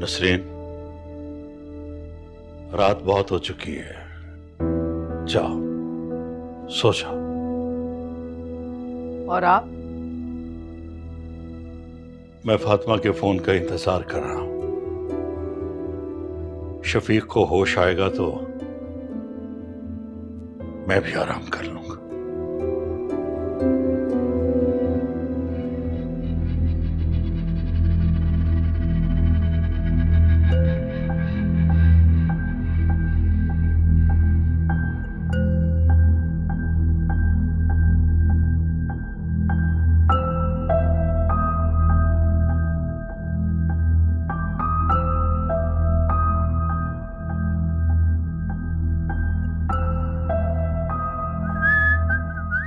नसरीन, रात बहुत हो चुकी है, जाओ सो जाओ। और आप? मैं फातिमा के फोन का इंतजार कर रहा हूं। शफीक को होश आएगा तो मैं भी आराम कर लूंगा।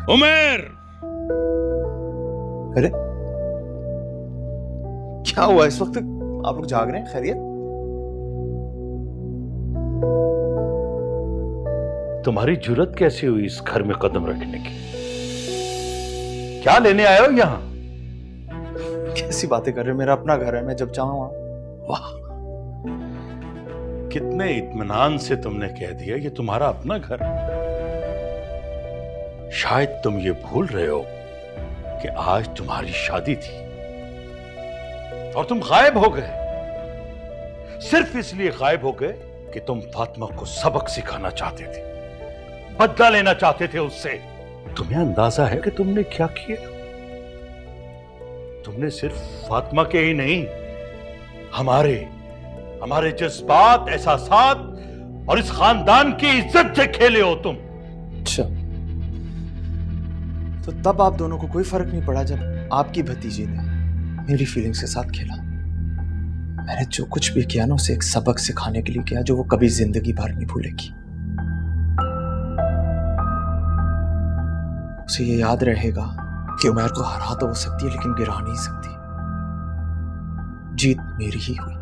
उमेर! अरे क्या हुआ इस वक्त? आप लोग जाग रहे हैं? खैरियत? तुम्हारी जुर्रत कैसी हुई इस घर में कदम रखने की? क्या लेने आए हो यहां? कैसी बातें कर रहे हो? मेरा अपना घर है, मैं जब चाहूं वहां। वाह, कितने इत्मीनान से तुमने कह दिया ये तुम्हारा अपना घर है। शायद तुम ये भूल रहे हो कि आज तुम्हारी शादी थी और तुम गायब हो गए। सिर्फ इसलिए गायब हो गए कि तुम फातिमा को सबक सिखाना चाहते थे, बदला लेना चाहते थे उससे। तुम्हें अंदाजा है कि तुमने क्या किया? तुमने सिर्फ फातिमा के ही नहीं, हमारे जज्बात, एहसासात और इस खानदान की इज्जत से खेले हो तुम। अच्छा, तो तब आप दोनों को कोई फर्क नहीं पड़ा जब आपकी भतीजी ने मेरी फीलिंग्स के साथ खेला। मैंने जो कुछ भी किया ना, उसे एक सबक सिखाने के लिए किया जो वो कभी जिंदगी भर नहीं भूलेगी। उसे ये याद रहेगा कि उमर को हरा तो हो सकती है लेकिन गिरा नहीं सकती। जीत मेरी ही हुई।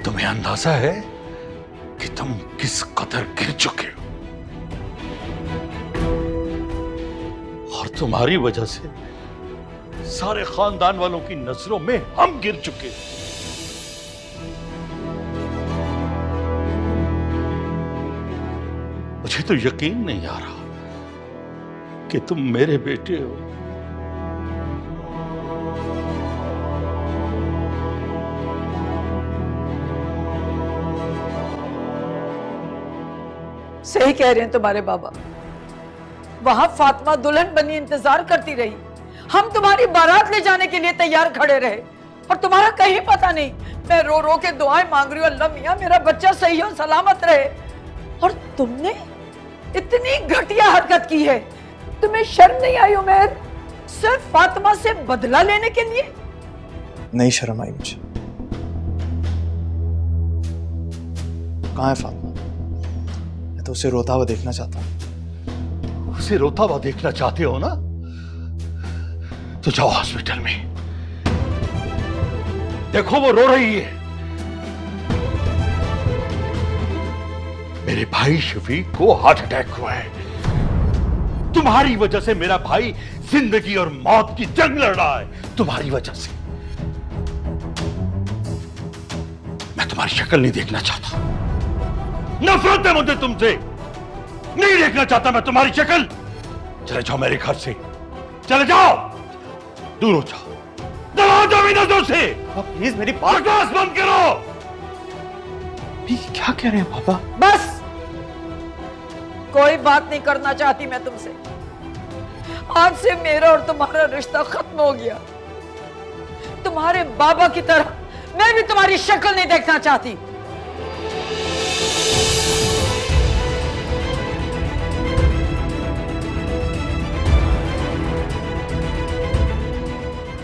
तुम्हें अंदाजा है कि तुम किस कदर गिर चुके हो, और तुम्हारी वजह से सारे खानदान वालों की नजरों में हम गिर चुके हैं। मुझे तो यकीन नहीं आ रहा कि तुम मेरे बेटे हो। सही कह रहे हैं तुम्हारे बाबा। वहां फातिमा दुल्हन बनी इंतजार करती रही, हम तुम्हारी बारात ले जाने के लिए तैयार खड़े रहे और तुम्हारा कहीं पता नहीं। मैं रो रो के दुआएं मांग रही हूँ, अल्लाह मियां मेरा बच्चा सही और सलामत रहे, और तुमने इतनी घटिया हरकत की है। तुम्हें शर्म नहीं आई उमर? सिर्फ फातिमा से बदला लेने के लिए? नहीं शर्म आई मुझे। कहाँ है फातिमा? मैं तो उसे रोता हुआ देखना चाहता हूँ। उसे रोता हुआ देखना चाहते हो ना, तो जाओ हॉस्पिटल में, देखो वो रो रही है। मेरे भाई शफीक को हार्ट अटैक हुआ है। तुम्हारी वजह से मेरा भाई जिंदगी और मौत की जंग लड़ रहा है, तुम्हारी वजह से। मैं तुम्हारी शक्ल नहीं देखना चाहता, नफरत है मुझे तुमसे, नहीं देखना चाहता मैं तुम्हारी शक्ल। चले जाओ मेरे घर से, चले जाओ, दूर हो जाओ, दबाओ जाओ नजरों से। प्लीज मेरी बात। बकवास बंद करो। क्या कह रहे हैं पापा? बस, कोई बात नहीं करना चाहती मैं तुमसे। आज से मेरा और तुम्हारा रिश्ता खत्म हो गया। तुम्हारे बाबा की तरह मैं भी तुम्हारी शक्ल नहीं देखना चाहती।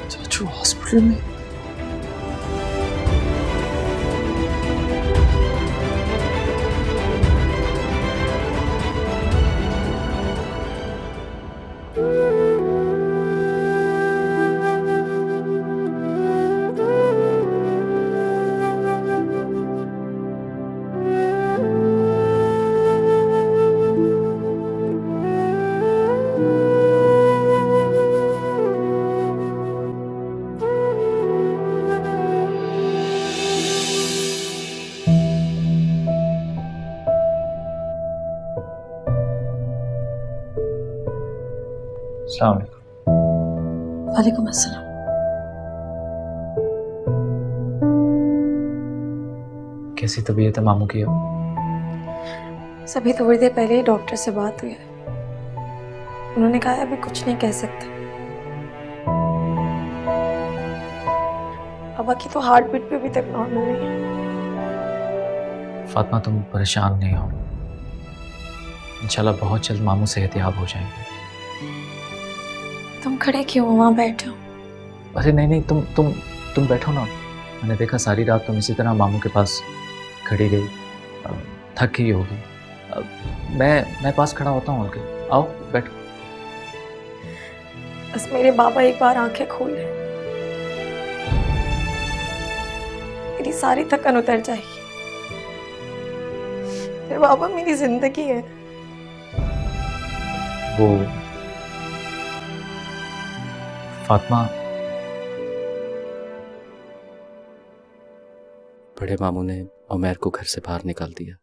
चाचू हॉस्पिटल में? अस्सलाम वालेकुम। वालेकुम अस्सलाम। कैसी तबीयत है मामू की अब? सभी थोड़ी देर पहले ही डॉक्टर से बात हुई है। उन्होंने कहा अभी कुछ नहीं कह सकते। पापा की तो हार्ट बीट भी अभी तक नॉर्मल नहीं है। फातिमा तुम परेशान नहीं हो, इंशाल्लाह बहुत जल्द मामू सेहतयाब हो जाएंगे। तुम खड़े क्यों हो? वहां बैठो। अरे नहीं नहीं, तुम बैठो ना। मैंने देखा सारी रात तुम इसी तरह मामू के पास खड़ी रही, थक गई होगी। मैं पास खड़ा होता हूँ उनके। आओ बैठो। बस मेरे बाबा एक बार आंखें खोल लें, मेरी सारी थकन उतर जाएगी। मेरे बाबा मेरी जिंदगी है। वो फातिमा, बड़े मामू ने उमैर को घर से बाहर निकाल दिया।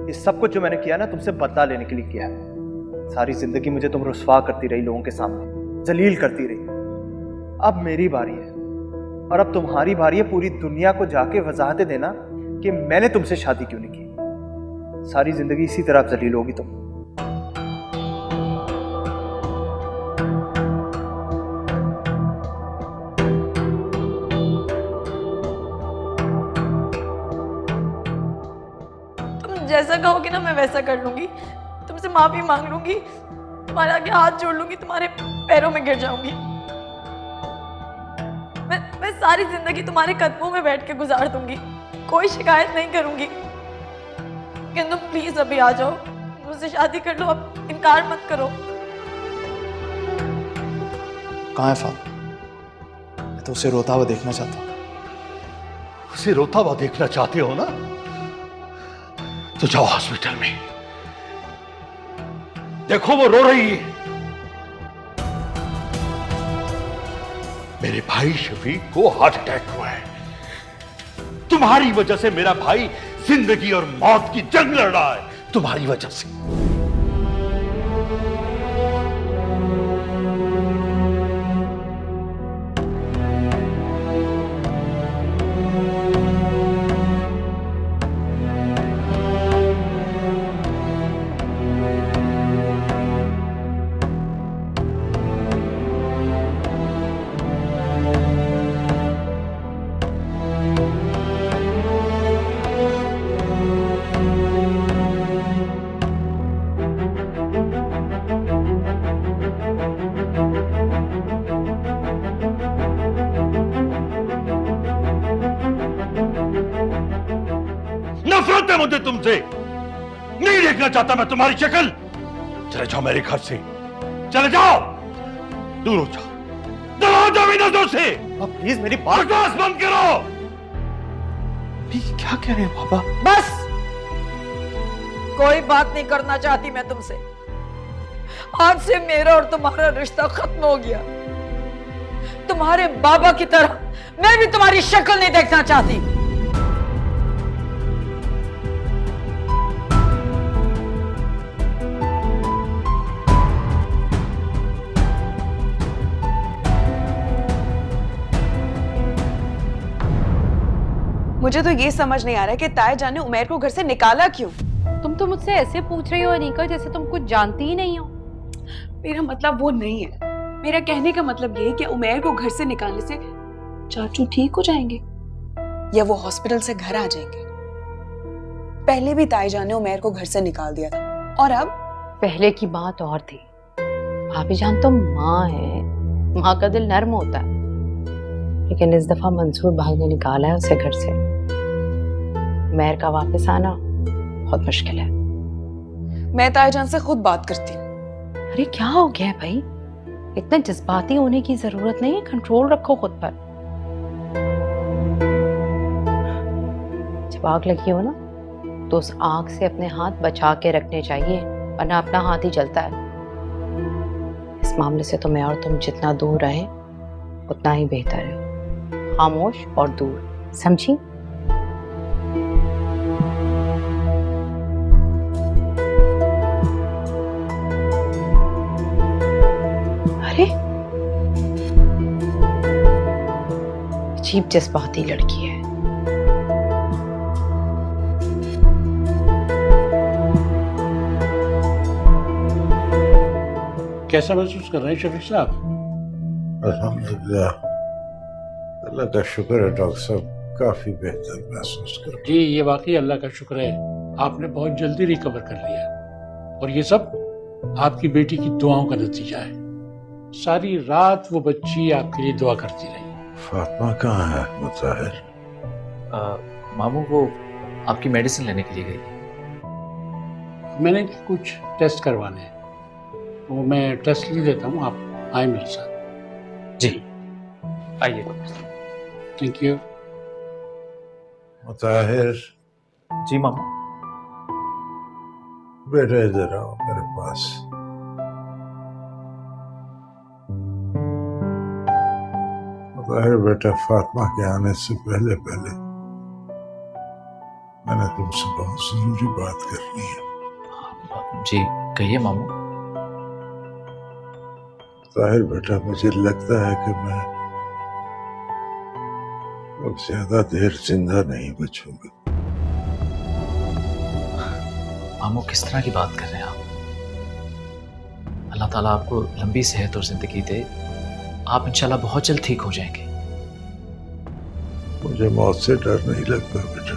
ये सब कुछ जो मैंने किया ना, तुमसे बदला लेने के लिए किया है। सारी जिंदगी मुझे तुम रुस्वा करती रही, लोगों के सामने जलील करती रही। अब मेरी बारी है, और अब तुम्हारी बारी है पूरी दुनिया को जाके वजाहतें देना कि मैंने तुमसे शादी क्यों नहीं की। सारी जिंदगी इसी तरह जलील होगी तुम। जैसा कहोगे ना मैं वैसा कर लूंगी। तुमसे माफी मांग लूंगी, तुम्हारे आगे हाथ जोड़ लूंगी, तुम्हारे पैरों में गिर जाऊंगी। मैं सारी जिंदगी तुम्हारे कदमों में बैठ के गुजार दूंगी, कोई शिकायत नहीं करूंगी। लेकिन तुम प्लीज अभी आ जाओ, मुझसे शादी कर लो, अब इनकार मत करो। कहाँ है फातिमा? मैं तो उसे रोता हुआ देखना चाहता हूँ। उसे रोता हुआ देखना चाहते हो ना, तो जाओ हॉस्पिटल में, देखो वो रो रही है। मेरे भाई शफीक को हार्ट अटैक हुआ है। तुम्हारी वजह से मेरा भाई जिंदगी और मौत की जंग लड़ रहा है, तुम्हारी वजह से। नफरत है मुझे तुमसे, नहीं देखना चाहता मैं तुम्हारी शक्ल। चले जाओ मेरे घर से, चले जाओ, दूर हो जाओ, दूर हो जाओ मेरी नजरों से। प्लीज मेरी बात। बकवास बंद करो। क्या कह रहे हैं पापा? बस, कोई बात नहीं करना चाहती मैं तुमसे। आज से मेरा और तुम्हारा रिश्ता खत्म हो गया। तुम्हारे बाबा की तरह मैं भी तुम्हारी शक्ल नहीं देखना चाहती। मुझे तो ये समझ नहीं आ रहा है कि ताया जान ने उमैर को घर से निकाला क्यों। तुम तो मुझसे ऐसे पूछ रही हो अनीका जैसे तुम कुछ जानती ही नहीं हो। मेरा मतलब वो नहीं है। मेरा कहने का मतलब ये है कि उमैर को घर से निकालने से चाचू ठीक हो जाएंगे या वो हॉस्पिटल से घर आ जाएंगे। पहले भी ताया जान ने उमैर को घर से निकाल दिया था, और अब पहले की बात और थी। भाभी जान तो माँ है, माँ का दिल नर्म होता है। लेकिन इस दफा मंसूर भाई ने निकाला है उसे घर से। उमैर का वापस आना बहुत मुश्किल है। मैं ताईजान से खुद बात करती हूँ। अरे क्या हो गया है भाई, इतने जज्बाती होने की जरूरत नहीं है, कंट्रोल रखो खुद पर। जब आग लगी हो ना तो उस आग से अपने हाथ बचा के रखने चाहिए, वरना अपना हाथ ही जलता है। इस मामले से तो मैं और तुम जितना दूर रहे उतना ही बेहतर है, खामोश और दूर, समझी? अरे अजीब जज्बाती लड़की है। कैसा महसूस कर रहे हैं शफीक साहब? अल्हम्दुलिल्लाह, अल्लाह का शुक्र है डॉक्टर साहब, काफी बेहतर महसूस कर। जी ये वाकई अल्लाह का शुक्र है, आपने बहुत जल्दी रिकवर कर लिया और ये सब आपकी बेटी की दुआओं का नतीजा है। सारी रात वो बच्ची आपके लिए दुआ करती रही। फातिमा कहाँ है मुताहिर? मामू वो आपकी मेडिसिन लेने के लिए गई। मैंने कुछ टेस्ट करवाने हैं, वो मैं टेस्ट ले देता हूँ, आप आए मेरे साथ। जी आइए। Thank you. मुताहिर जी मामू। बेटा इधर आओ मेरे पास। मुताहिर बेटा, फातिमा के आने से पहले पहले मैंने तुमसे बहुत जरूरी बात करनी है। जी कहिए मामू। मुताहिर बेटा, मुझे लगता है कि मैं अब ज्यादा देर जिंदा नहीं बचूंगा। मामू किस तरह की बात कर रहे हैं आप? अल्लाह ताला आपको लंबी सेहत और जिंदगी दे, आप इंशाल्लाह बहुत जल्द ठीक हो जाएंगे। मुझे मौत से डर नहीं लगता बेटा,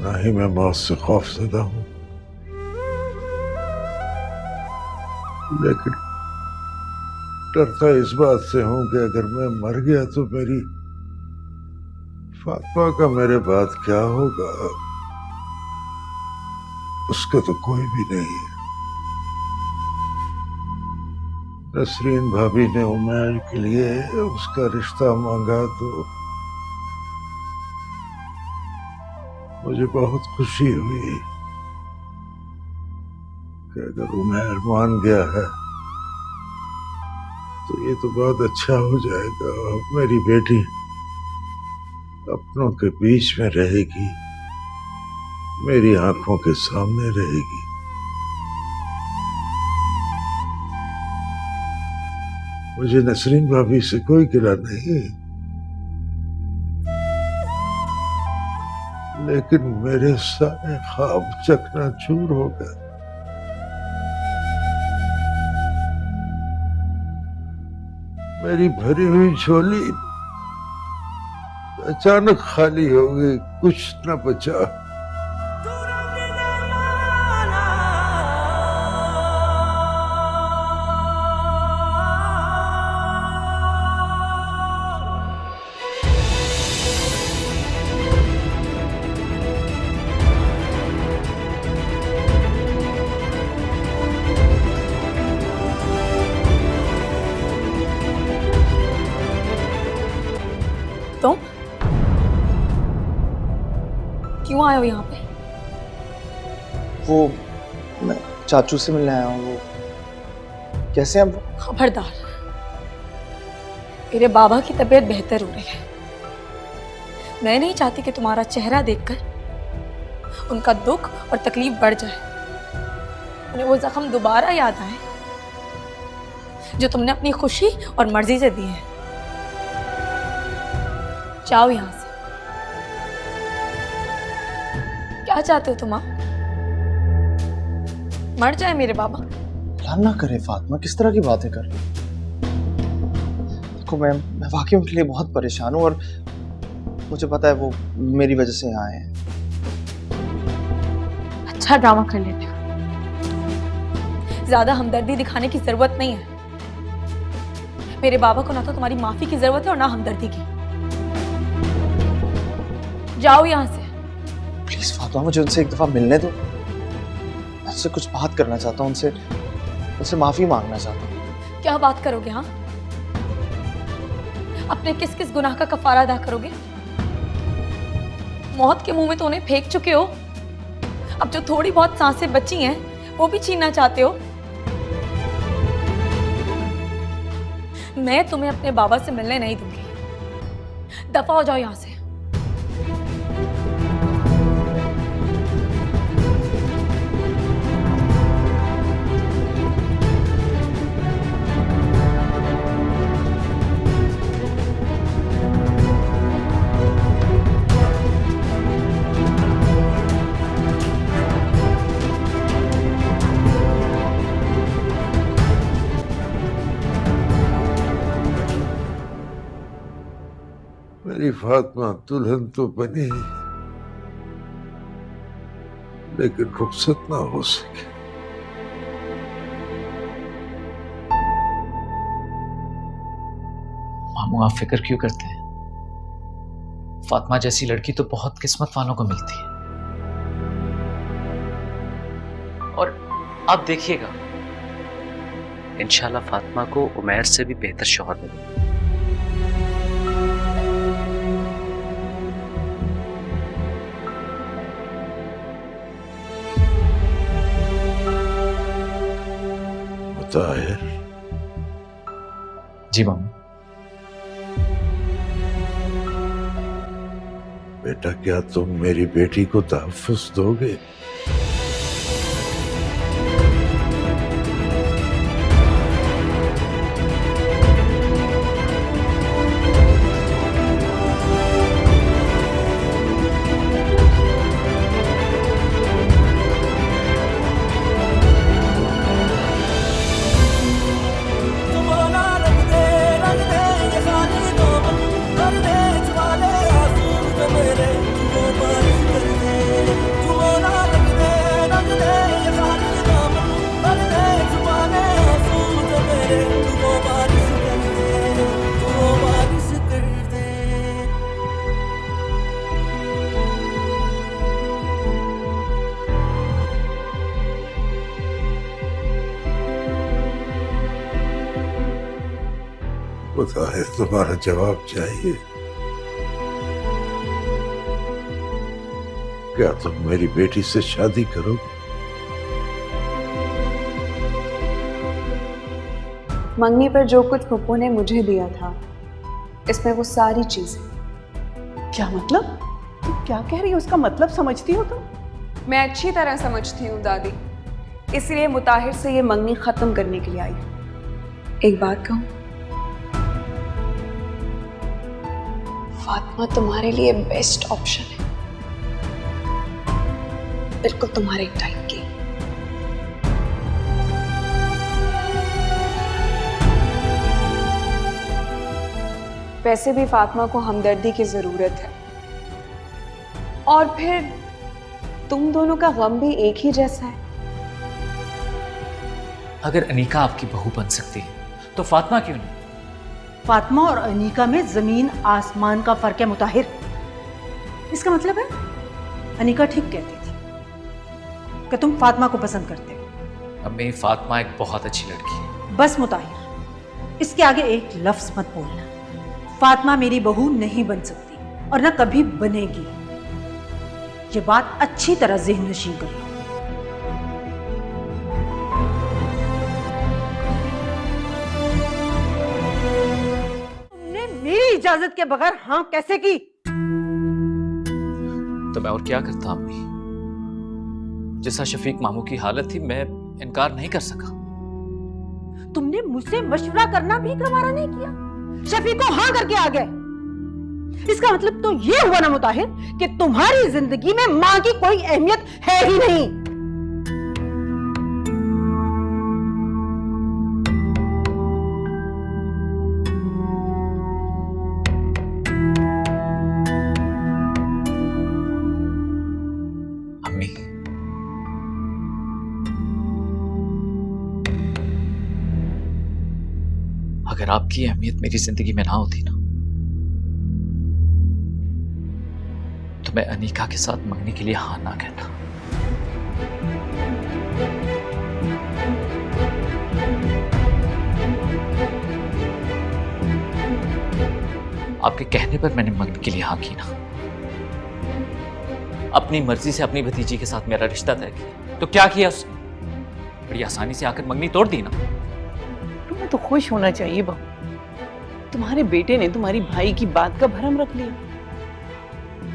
ना ही मैं मौत से खौफजदा हूं, लेकिन डरता इस बात से हूं कि अगर मैं मर गया तो मेरी फातिमा का मेरे बाद क्या होगा, उसका तो कोई भी नहीं है। नसरीन भाभी ने उमैर के लिए उसका रिश्ता मांगा तो मुझे बहुत खुशी हुई कि अगर उमैर मान गया है तो ये तो बहुत अच्छा हो जाएगा। मेरी बेटी अपनों के बीच में रहेगी, मेरी आंखों के सामने रहेगी। मुझे नसरीन भाभी से कोई गिला नहीं, लेकिन मेरे सारे ख्वाब चकनाचूर हो गए। मेरी भरी हुई झोली अचानक खाली हो गई, कुछ न बचा। तुम क्यों आए हो यहाँ पे? वो मैं चाचू से मिलने आया हूँ। वो कैसे हैं अब? खबरदार, मेरे बाबा की तबीयत बेहतर हो रही है। मैं नहीं चाहती कि तुम्हारा चेहरा देखकर उनका दुख और तकलीफ बढ़ जाए, उन्हें वो जख्म दोबारा याद आए जो तुमने अपनी खुशी और मर्जी से दी है। जाओ यहां से। क्या चाहते हो तुम? आप मर जाए मेरे बाबा? प्लान ना करे फातिमा, किस तरह की बातें कर रही? देखो मैं वाकई उनके लिए बहुत परेशान हूँ और मुझे पता है वो मेरी वजह से यहाँ आए हैं। अच्छा ड्रामा कर लेते हो, ज्यादा हमदर्दी दिखाने की जरूरत नहीं है। मेरे बाबा को ना तो तुम्हारी माफी की जरूरत है और ना हमदर्दी की। जाओ यहां से। प्लीज फातिमा, मुझे उनसे एक दफा मिलने दो। मैं उनसे कुछ बात करना चाहता हूँ, उनसे माफी मांगना चाहता हूँ। क्या बात करोगे? हाँ, अपने किस किस गुनाह का कफारा अदा करोगे? मौत के मुंह में तो उन्हें फेंक चुके हो, अब जो थोड़ी बहुत सांसें बची हैं वो भी छीनना चाहते हो। मैं तुम्हें अपने बाबा से मिलने नहीं दूंगी, दफा हो जाओ यहां से। मेरी फातिमा दुल्हन तो बनी, लेकिन रुखसत ना हो सके। मामू, आप फिक्र क्यों करते हैं? फातिमा जैसी लड़की तो बहुत किस्मत वालों को मिलती है। और आप देखिएगा, इंशाल्लाह फातिमा को उमैर से भी बेहतर शौहर मिलेगा। ताहिर, जी मामू। बेटा, क्या तुम मेरी बेटी को तहफ्फुज़ दोगे? ताहिर, तुम्हारा जवाब चाहिए। क्या तुम मेरी बेटी से शादी करोगे? मंगनी पर जो कुछ पप्पू ने मुझे दिया था, इसमें वो सारी चीजें। क्या मतलब? तुम क्या कह रही हो? उसका मतलब समझती हो तुम? मैं अच्छी तरह समझती हूँ दादी, इसलिए मुताहिर से ये मंगनी खत्म करने के लिए आई। एक बात कहूँ, फातिमा तुम्हारे लिए बेस्ट ऑप्शन है, बिल्कुल तुम्हारे टाइप की। वैसे भी फातिमा को हमदर्दी की जरूरत है, और फिर तुम दोनों का गम भी एक ही जैसा है। अगर अनीका आपकी बहू बन सकती है तो फातिमा क्यों नहीं? फातिमा और अनीका में जमीन आसमान का फर्क है मुताहिर। इसका मतलब है अनीका ठीक कहती थी कि तुम फातिमा को पसंद करते हो। अम्मी, फातिमा एक बहुत अच्छी लड़की है। बस मुताहिर, इसके आगे एक लफ्ज मत बोलना। फातिमा मेरी बहू नहीं बन सकती और न कभी बनेगी। ये बात अच्छी तरह ज़हन नशीं कर लो। तुमने मेरी इजाजत के बगैर हाँ कैसे की? तो मैं और क्या करता अम्मी? जैसा शफीक मामू की हालत थी, मैं इनकार नहीं कर सका। तुमने मुझसे मशवरा करना भी गवारा नहीं किया, शफीक को हाँ करके आ गए। इसका मतलब तो ये हुआ ना मुताहिर कि तुम्हारी जिंदगी में मां की कोई अहमियत है ही नहीं। अम्मी, अगर आपकी अहमियत मेरी जिंदगी में ना होती ना, तो तो मैं अनीका के साथ मंगनी के लिए हाँ ना कहता। आपके कहने पर मैंने मंगनी के लिए हाँ की ना। अपनी मर्जी से अपनी भतीजी के साथ मेरा रिश्ता तय किया, तो क्या किया उसने? बड़ी आसानी से आकर मंगनी तोड़ दी ना। तुम्हें तो खुश होना चाहिए बहू। तुम्हारे बेटे ने तुम्हारी भाई की बात का भरम रख लिया,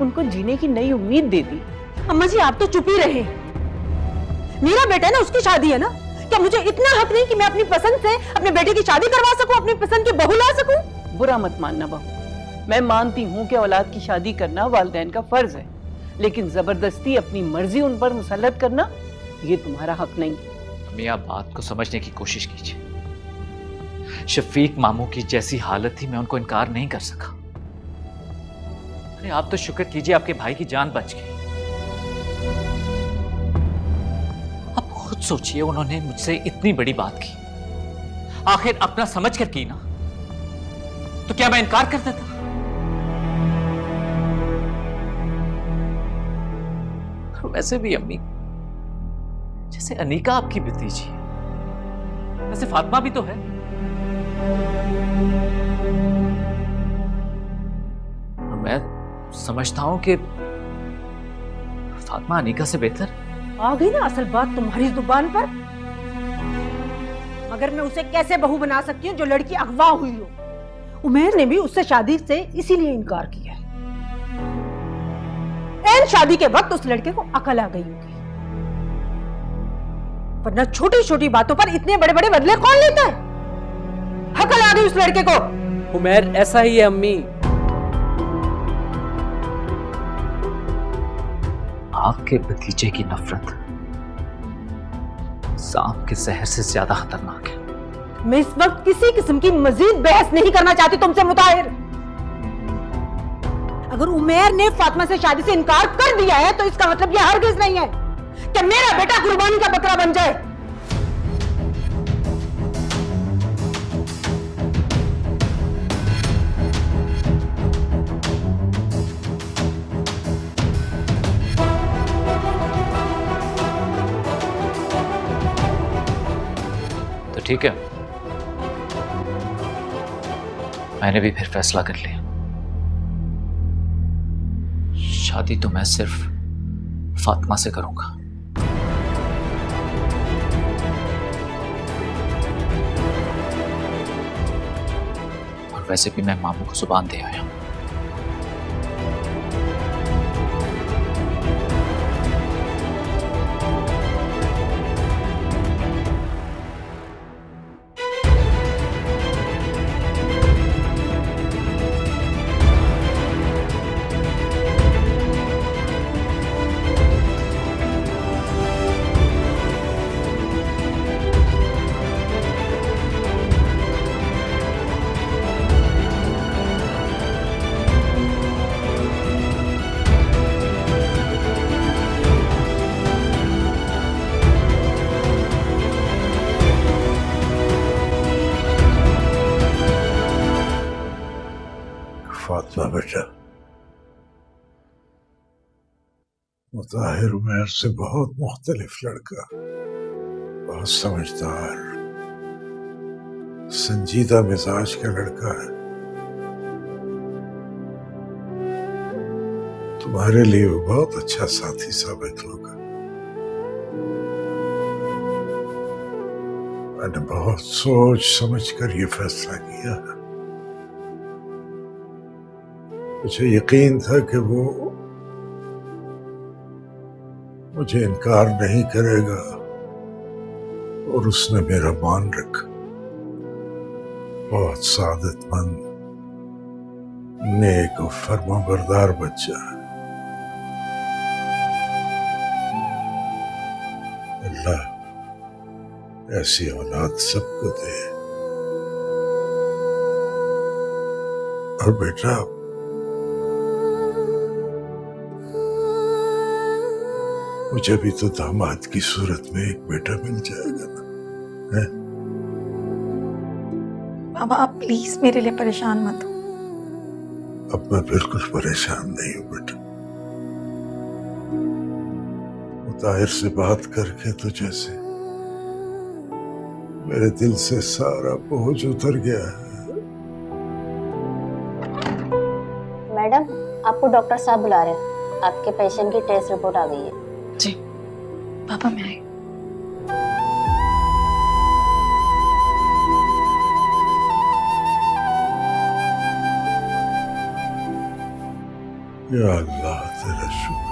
उनको जीने की नई उम्मीद दे दी। अम्मा जी आप तो चुप ही रहे। मेरा बेटा है ना, उसकी शादी है ना, क्या मुझे इतना हक नहीं कि मैं अपनी पसंद से अपने बेटे की शादी करवा सकूं, अपनी पसंद की बहू ला सकूं? बुरा मत मानना बहू, मैं मानती हूँ कि औलाद की शादी करना वालिदैन का फर्ज है, लेकिन जबरदस्ती अपनी मर्जी उन पर मुसल्लत करना ये तुम्हारा हक नहीं है। अम्मी आप बात को समझने की कोशिश कीजिए। शफीक मामू की जैसी हालत थी, मैं उनको इनकार नहीं कर सका। अरे आप तो शुक्र कीजिए आपके भाई की जान बच गई। आप खुद सोचिए, उन्होंने मुझसे इतनी बड़ी बात की, आखिर अपना समझ कर की ना, तो क्या मैं इनकार कर देता? वैसे भी अम्मी, जैसे अनीका आपकी भतीजी है, वैसे फातिमा भी तो है। और मैं समझता हूं कि फातिमा अनीका से बेहतर। आ गई ना असल बात तुम्हारी जुबान पर। मगर मैं उसे कैसे बहू बना सकती हूँ जो लड़की अगवा हुई हो? उमेर ने भी उससे शादी से इसीलिए इनकार किया है। ऐन शादी के वक्त उस लड़के को अकल आ गई होगी, वरना छोटी छोटी बातों पर इतने बड़े बड़े बदले कौन लेता है? अकल आ गई उस लड़के को। उमेर ऐसा ही है अम्मी। आपके भतीजे की नफरत सांप के जहर से ज्यादा खतरनाक है। मैं इस वक्त किसी किस्म की मजीद बहस नहीं करना चाहती तुमसे मुताहिर। अगर उमेर ने फातिमा से शादी से इनकार कर दिया है तो इसका मतलब यह हरगिज नहीं है कि मेरा बेटा कुर्बानी का बकरा बन जाए। तो ठीक है, मैंने भी फिर फैसला कर लिया। शादी तो मैं सिर्फ फातिमा से करूंगा। और वैसे भी मैं मामू को जुबान दे आया हूं। फातिमा बेटा, मुताहिर उमर से बहुत मुख्तलिफ लड़का, बहुत समझदार, संजीदा मिजाज का लड़का है। तुम्हारे लिए वो बहुत अच्छा साथी साबित होगा। मैंने बहुत सोच समझ कर ये फैसला किया है। मुझे यकीन था कि वो मुझे इनकार नहीं करेगा और उसने मेरा मान रखा। बहुत सादतमंद, नेक और फर्माबरदार बच्चा है। अल्लाह ऐसी औलाद सबको दे। और बेटा, मुझे भी तो दामाद की सूरत में एक बेटा मिल जाएगा ना, है? बाबा आप प्लीज मेरे लिए परेशान मत हो। अब मैं बिल्कुल परेशान नहीं हूं बेटा। ताहिर से बात करके तुझे से मेरे दिल से सारा बोझ उतर गया है। मैडम, आपको डॉक्टर साहब बुला रहे हैं। आपके पेशेंट की टेस्ट रिपोर्ट आ गई है। जी पापा, मैं आई। या अल्लाह तेरा शुक्र।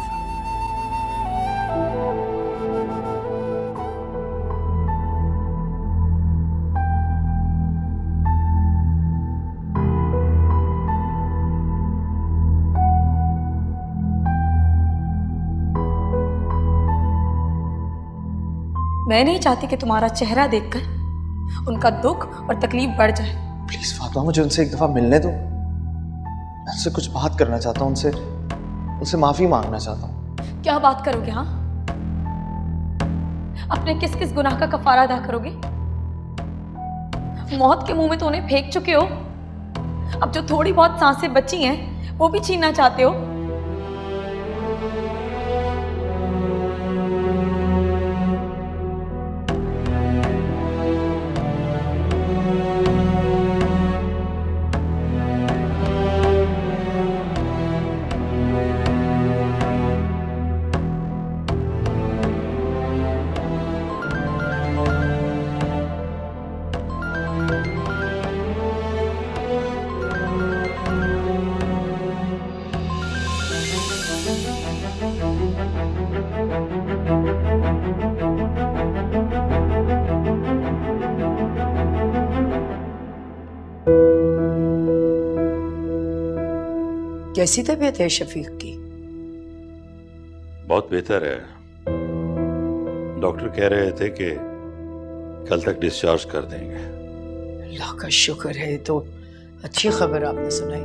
मैं नहीं चाहती कि तुम्हारा चेहरा देखकर उनका दुख और तकलीफ बढ़ जाए। प्लीज फातिमा, मुझे उनसे एक दफा मिलने दो। मैं उनसे कुछ बात करना चाहता हूँ, उनसे माफी मांगना चाहता हूँ। क्या बात करोगे? हाँ, अपने किस किस गुनाह का कफारा अदा करोगे? मौत के मुंह में तो उन्हें फेंक चुके हो, अब जो थोड़ी बहुत सांसें बची हैं वो भी छीनना चाहते हो। कैसी तबीयत है शफीक की? बहुत बेहतर है। डॉक्टर कह रहे थे कि कल तक डिस्चार्ज कर देंगे। अल्लाह का शुक्र है, तो अच्छी खबर आपने सुनाई।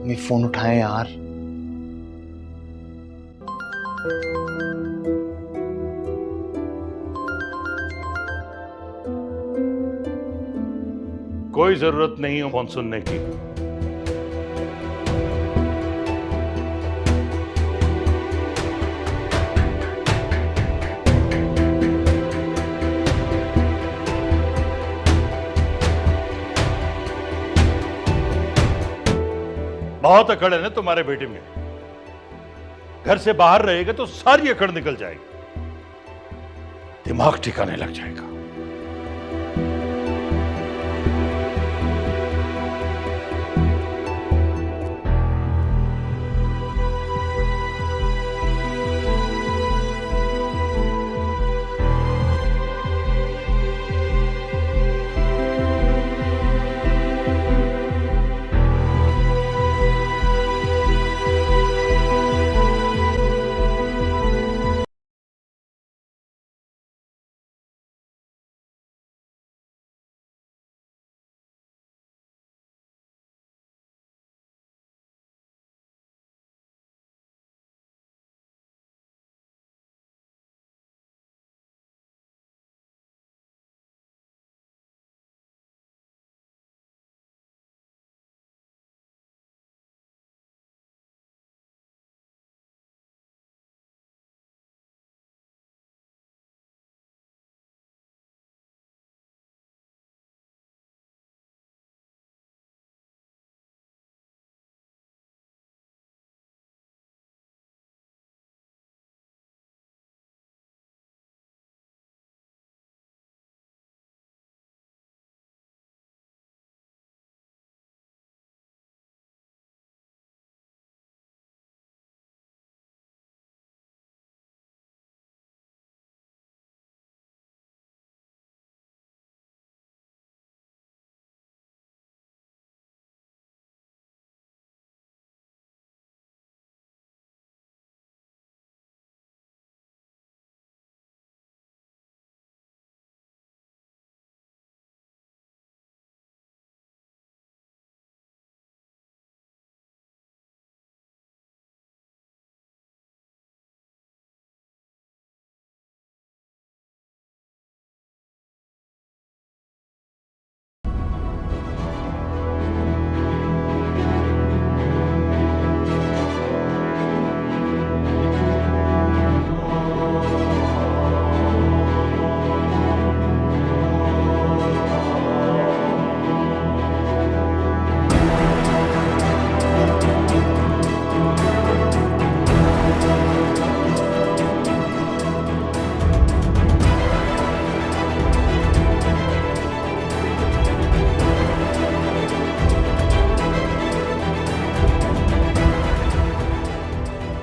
मैं फोन उठाए यार। कोई जरूरत नहीं है फोन सुनने की। बहुत अकड़ है ना तुम्हारे बेटे में। घर से बाहर रहेगा तो सारी अकड़ निकल जाएगी, दिमाग ठिकाने लग जाएगा।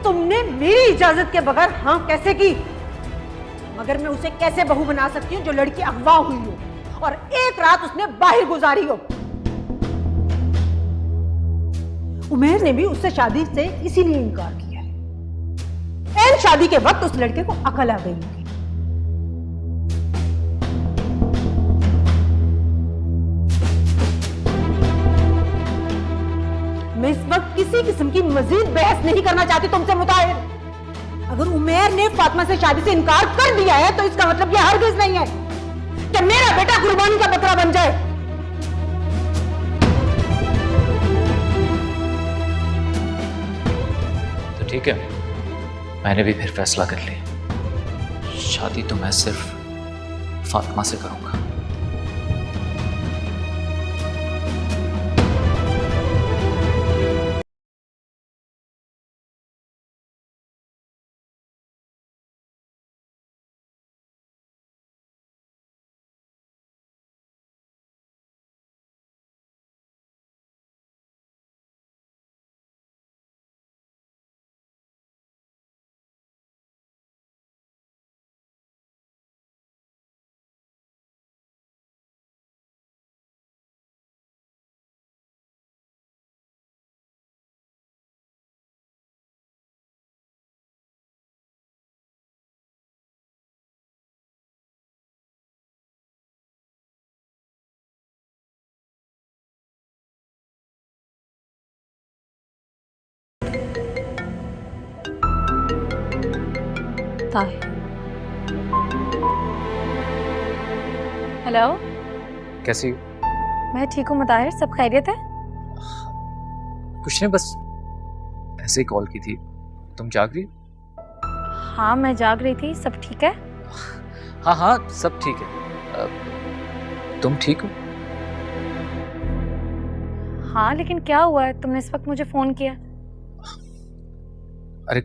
तुमने मेरी इजाजत के बगैर हाँ कैसे की? मगर मैं उसे कैसे बहू बना सकती हूँ जो लड़की अगवा हुई हो और एक रात उसने बाहर गुजारी हो? उमैर ने भी उससे शादी से इसीलिए इनकार किया है। ऐन शादी के वक्त उस लड़के को अकल आ गई होगी। मैं इस वक्त किसी किस्म की मजीद बहस नहीं करना चाहती तुमसे मुताहिर। अगर उमैर ने फातिमा से शादी से इनकार कर दिया है तो इसका मतलब यह हरगिज नहीं है कि मेरा बेटा कुर्बानी का बकरा बन जाए। तो ठीक है, मैंने भी फिर फैसला कर लिया। शादी तो मैं सिर्फ फातिमा से करूंगा। हेलो, कैसी? मैं ठीक हूँ मुताहिर, सब खैरियत है? कुछ नहीं, बस ऐसे ही कॉल की थी। तुम जाग रही? हाँ मैं जाग रही थी। सब ठीक है? हाँ हाँ सब ठीक है। तुम ठीक हो? हाँ लेकिन क्या हुआ है, तुमने इस वक्त मुझे फोन किया? अरे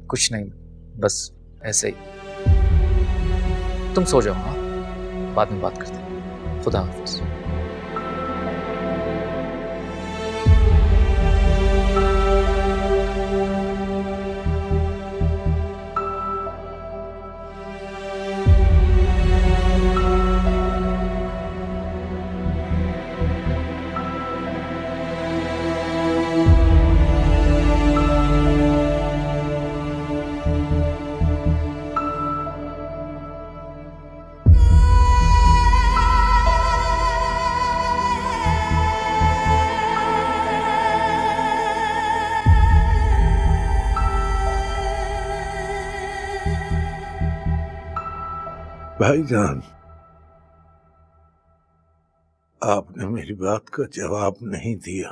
कुछ नहीं, बस ऐसे ही। तुम सो जाओ, हाँ बाद में बात करते हैं। खुदा हाफिज। भाईजान, आपने मेरी बात का जवाब नहीं दिया।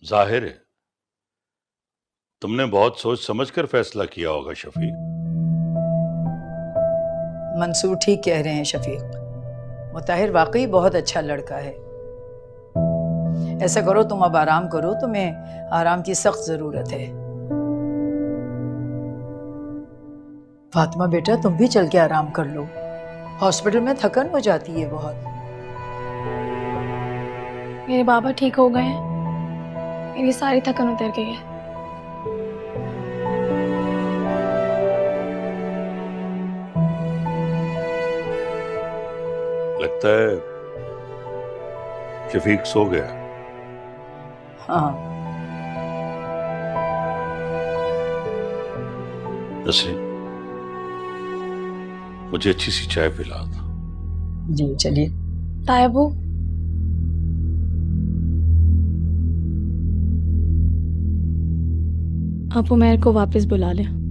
जाहिर है तुमने बहुत सोच समझकर फैसला किया होगा शफीक। मंसूर ठीक कह रहे हैं शफीक, मुताहिर वाकई बहुत अच्छा लड़का है। ऐसा करो तुम अब आराम करो, तुम्हें आराम की सख्त जरूरत है। फातिमा बेटा तुम भी चल के आराम कर लो, हॉस्पिटल में थकन हो जाती है बहुत। मेरे बाबा ठीक हो गए हैं, मेरी सारी थकन उतर गई है। लगता है शफीक सो गया। हाँ नसरीन, मुझे अच्छी सी चाय पिला दो। जी चलिए। तायबू, आप उमैर को वापस बुला लें।